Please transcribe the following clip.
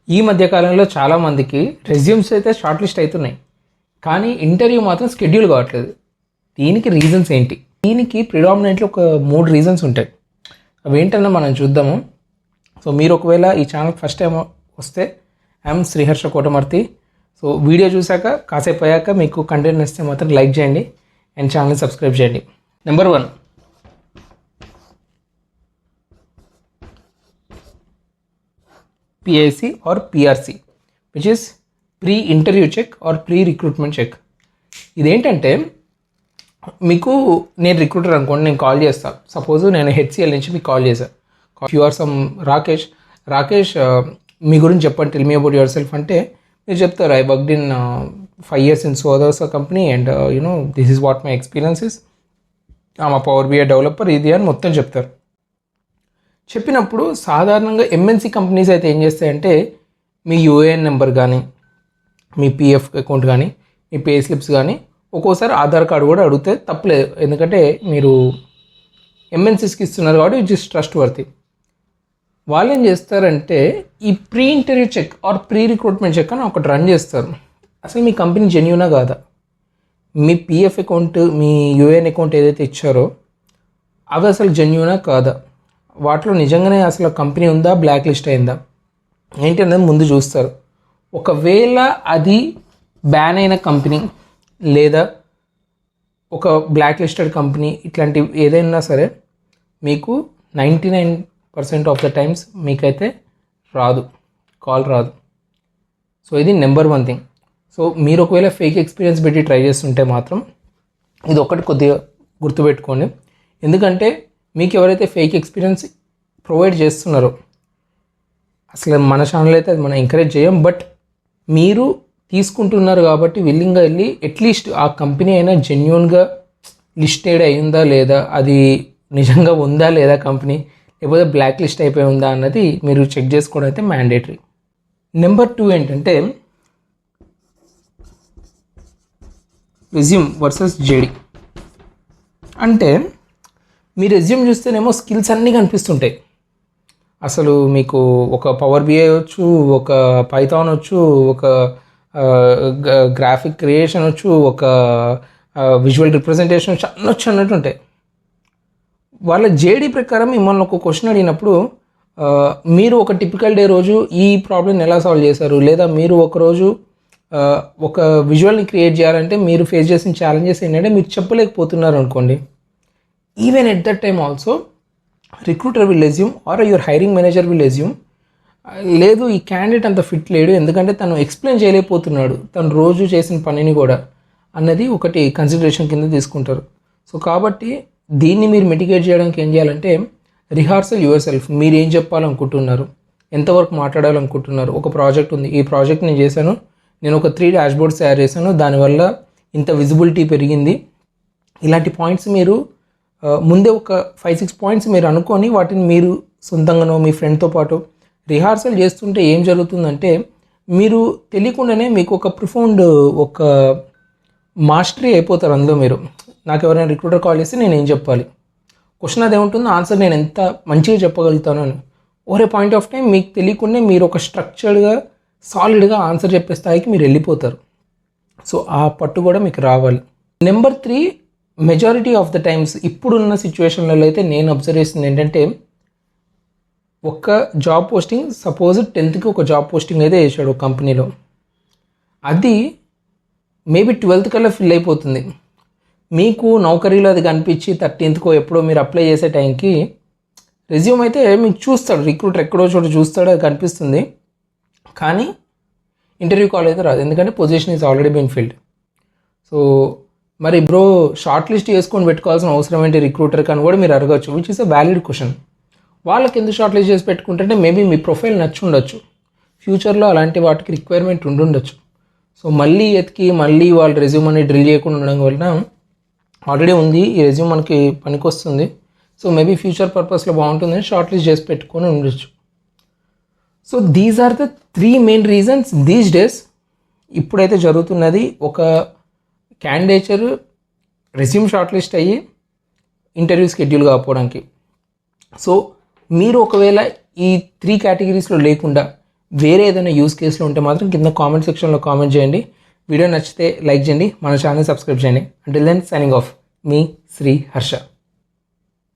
ఈ మధ్య కాలంలో చాలామందికి రెజ్యూమ్స్ అయితే షార్ట్ లిస్ట్ అవుతున్నాయి, కానీ ఇంటర్వ్యూ మాత్రం షెడ్యూల్ కావట్లేదు. దీనికి రీజన్స్ ఏంటి? దీనికి ప్రిడామినెంట్లీ ఒక 3 రీజన్స్ ఉంటాయి. అవి ఏంటన్నా మనం చూద్దాము. సో మీరు ఒకవేళ ఈ ఛానల్ ఫస్ట్ టైం వస్తే I'm Sriharsha Kotamarthi. So video చూశాక కాసేపు అయ్యాక మీకు కంటెంట్ నచ్చితే మాత్రం లైక్ చేయండి అండ్ ఛానల్ని సబ్స్క్రైబ్ చేయండి. Number 1, PIC or PRC, which is pre-interview check or pre-recruitment check. ఇదేంటంటే మీకు నేను రిక్రూటర్ అనుకోండి, నేను కాల్ చేస్తాను. సపోజ్ నేను HCL నుంచి మీకు కాల్ చేశాను. యు ఆర్ సమ్ రాకేష్ మీ గురించి చెప్పండి, tell me about your self అంటే మీరు చెప్తారు, I worked in 5 years in so other company and this is what my experiences, మా పవర్ BI డెవలపర్ ఇది అని మొత్తం చెప్తారు. చెప్పినప్పుడు సాధారణంగా MNC కంపెనీస్ అయితే ఏం చేస్తాయంటే మీ UAN నెంబర్ కానీ, మీ PF అకౌంట్ కానీ, మీ పే స్లిప్స్ కానీ, ఒక్కోసారి ఆధార్ కార్డు కూడా అడిగితే తప్పలేదు. ఎందుకంటే మీరు MNCస్కి ఇస్తున్నారు కాబట్టి విచ్ ఇస్ ట్రస్ట్ వర్తి. వాళ్ళు ఏం చేస్తారంటే ఈ pre interview check or pre recruitment check అని ఒకటి రన్ చేస్తారు. అసలు మీ కంపెనీ జెన్యూనా కాదా, మీ PF అకౌంట్, మీ UAN అకౌంట్ ఏదైతే ఇచ్చారో అవి అసలు జెన్యూనా కాదా, వాటిలో నిజంగానే అసలు కంపెనీ ఉందా, బ్లాక్ లిస్ట్ అయిందా ఏంటి అనేది ముందు చూస్తారు. ఒకవేళ అది బ్యాన్ అయిన కంపెనీ లేదా ఒక బ్లాక్ లిస్టెడ్ కంపెనీ ఇట్లాంటివి ఏదైనా సరే మీకు 99% ఆఫ్ ద టైమ్స్ మీకైతే కాల్ రాదు. సో ఇది నెంబర్ 1 థింగ్. సో మీరు ఒకవేళ ఫేక్ ఎక్స్పీరియన్స్ పెట్టి ట్రై చేస్తుంటే మాత్రం ఇది ఒకటి కొద్దిగా గుర్తుపెట్టుకోండి. ఎందుకంటే మీకు ఎవరైతే ఫేక్ ఎక్స్పీరియన్స్ ప్రొవైడ్ చేస్తున్నారో, అసలు మన ఛానల్ అయితే అది మనం ఎంకరేజ్ చేయం, బట్ మీరు తీసుకుంటున్నారు కాబట్టి విల్లింగ్గా వెళ్ళి అట్లీస్ట్ ఆ కంపెనీ అయినా జెన్యూన్గా లిస్టెడ్ అయ్యిందా లేదా, అది నిజంగా ఉందా లేదా కంపెనీ, లేకపోతే బ్లాక్ లిస్ట్ అయిపోయి ఉందా అన్నది మీరు చెక్ చేసుకోవడం అయితే మ్యాండేటరీ. నెంబర్ 2 ఏంటంటే రెజ్యూమ్ వర్సెస్ JD. అంటే మీ రెజ్యూమ్ చూస్తేనేమో స్కిల్స్ అన్నీ కనిపిస్తుంటాయి. అసలు మీకు ఒక పవర్ BI వచ్చు, ఒక పైథాన్ వచ్చు, ఒక గ్రాఫిక్ క్రియేషన్ వచ్చు, ఒక విజువల్ రిప్రజెంటేషన్ వచ్చు అన్నట్టు ఉంటాయి. వాళ్ళ JD ప్రకారం మిమ్మల్ని ఒక క్వశ్చన్ అడిగినప్పుడు మీరు ఒక టిపికల్ డే రోజు ఈ ప్రాబ్లమ్ని ఎలా సాల్వ్ చేశారు, లేదా మీరు ఒకరోజు ఒక విజువల్ని క్రియేట్ చేయాలంటే మీరు ఫేస్ చేసిన ఛాలెంజెస్ ఏంటంటే మీరు చెప్పలేకపోతున్నారు అనుకోండి, even at that time also recruiter will assume or your hiring manager will assume లేదు ఈ క్యాండిడేట్ అంత ఫిట్ లేడు, ఎందుకంటే తను ఎక్స్ప్లెయిన్ చేయలేకపోతున్నాడు తను రోజు చేసిన పనిని కూడా అన్నది ఒకటి కన్సిడరేషన్ కింద తీసుకుంటారు. సో కాబట్టి దీన్ని మీరు మిటిగేట్ చేయడానికి ఏం చేయాలంటే రిహార్సల్ యువర్ సెల్ఫ్. మీరు ఏం చెప్పాలనుకుంటున్నారు, ఎంతవరకు మాట్లాడాలనుకుంటున్నారు. ఒక ప్రాజెక్ట్ ఉంది, ఈ ప్రాజెక్ట్ నేను చేశాను, నేను ఒక 3 డాష్బోర్డ్స్ తయారు చేశాను, దానివల్ల ఇంత విజిబిలిటీ పెరిగింది. ఇలాంటి పాయింట్స్ మీరు ముందే ఒక 5-6 పాయింట్స్ మీరు అనుకొని వాటిని మీరు సొంతంగానో మీ ఫ్రెండ్తో పాటు రిహార్సల్ చేస్తుంటే ఏం జరుగుతుందంటే మీరు తెలియకుండానే మీకు ఒక ప్రొఫౌండ్ ఒక మాస్టరీ అయిపోతారు అందులో. మీరు నాకు ఎవరైనా రిక్రూటర్ కాల్ చేస్తే నేను ఏం చెప్పాలి, క్వశ్చన్ అదేముంటుందో ఆన్సర్ నేను ఎంత మంచిగా చెప్పగలుగుతాను అని over a point of time మీకు తెలియకుండా మీరు ఒక స్ట్రక్చర్డ్గా సాలిడ్గా ఆన్సర్ చెప్పే స్థాయికి మీరు వెళ్ళిపోతారు. సో ఆ పట్టు కూడా మీకు రావాలి. Number 3, majority of the times ఇప్పుడున్న సిచ్యువేషన్లలో అయితే నేను అబ్జర్వ్ చేసింది ఏంటంటే ఒక జాబ్ పోస్టింగ్, సపోజ్ 10th ఒక జాబ్ పోస్టింగ్ అయితే వేసాడు ఒక కంపెనీలో, అది మేబీ 12th కల్లా ఫిల్ అయిపోతుంది. మీకు నౌకరీలో అది కనిపించి 13th ఎప్పుడో మీరు అప్లై చేసే టైంకి రెజ్యూమ్ అయితే మీకు చూస్తాడు రిక్రూటర్, ఎక్కడో చోట చూస్తాడు, అది కనిపిస్తుంది, కానీ ఇంటర్వ్యూ కాల్ అయితే రాదు, ఎందుకంటే position is already been filled. So మరి బ్రో షార్ట్ లిస్ట్ చేసుకొని పెట్టుకోవాల్సిన అవసరం ఏంటి రిక్రూటర్కి అని కూడా మీరు అడగచ్చు, which is a valid question. వాళ్ళకి ఎందుకు షార్ట్ లిస్ట్ చేసి పెట్టుకుంటే మేబీ మీ ప్రొఫైల్ నచ్చి ఉండొచ్చు, ఫ్యూచర్లో అలాంటి వాటికి రిక్వైర్మెంట్ ఉండుండొచ్చు. సో మళ్ళీ ఎతికి మళ్ళీ వాళ్ళ రెజ్యూమ్ అని డ్రిల్ చేయకుండా ఉండడం వలన ఆల్రెడీ ఉంది ఈ రెజ్యూమ్ మనకి పనికొస్తుంది, సో మేబీ ఫ్యూచర్ పర్పస్లో బాగుంటుందని షార్ట్ లిస్ట్ చేసి పెట్టుకొని ఉండొచ్చు. So these are the 3 main reasons these days. ఇప్పుడైతే జరుగుతున్నది ఒక క్యాండిడేచర్ రెజ్యూమ్ షార్ట్ లిస్ట్ అయ్యి ఇంటర్వ్యూ షెడ్యూల్ కాకపోవడానికి. సో మీరు ఒకవేళ ఈ 3 కేటగిరీస్లో లేకుండా వేరే ఏదైనా యూస్ కేసులు ఉంటే మాత్రం కింద కామెంట్ సెక్షన్లో కామెంట్ చేయండి. వీడియో నచ్చితే లైక్ చేయండి, మన ఛానల్ సబ్స్క్రైబ్ చేయండి. అంటిల్ దెన్ సైనింగ్ ఆఫ్, మీ శ్రీ హర్ష.